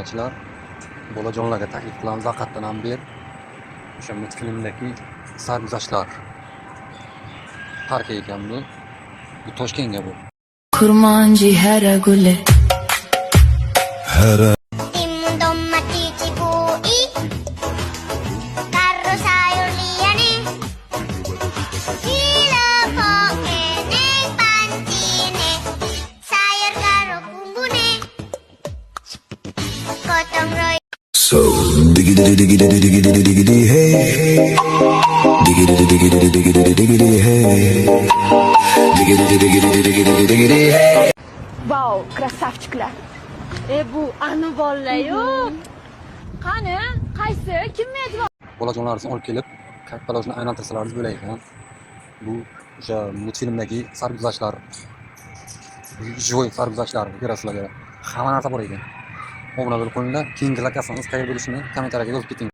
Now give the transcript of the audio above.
obunachilar, bolajonlarga taklif qilamiz haqiqatdan ham ber. O'sha multfilmdagi sarguzashtlar. Park ekan bu. Bu Toshkentga bu. Kurmanji hara gule. Timun mati cibui karo sayur liyane gila poke neng pancine sayur karo bumbune gotong royong. So diggity diggity diggity diggity hey, diggity diggity diggity diggity hey, diggity diggity diggity diggity hey. Vau, krasavchiklar. Bu anu bolalar-yu. Qani, qaysi? Kim medvon? Bolajonlarni olib kelib, kattalarni aylantirsalar bo'lar ekan. Bu o'sha multfilmdagi sarguzashtlar. Joy sarguzashtlar ko'rasizlar. Hamma narsa bor ekan. Obuna bo'lib qo'yinglar. Keyingi lokatsiyamiz qayerda bo'lishini kommentariyga yozib keting.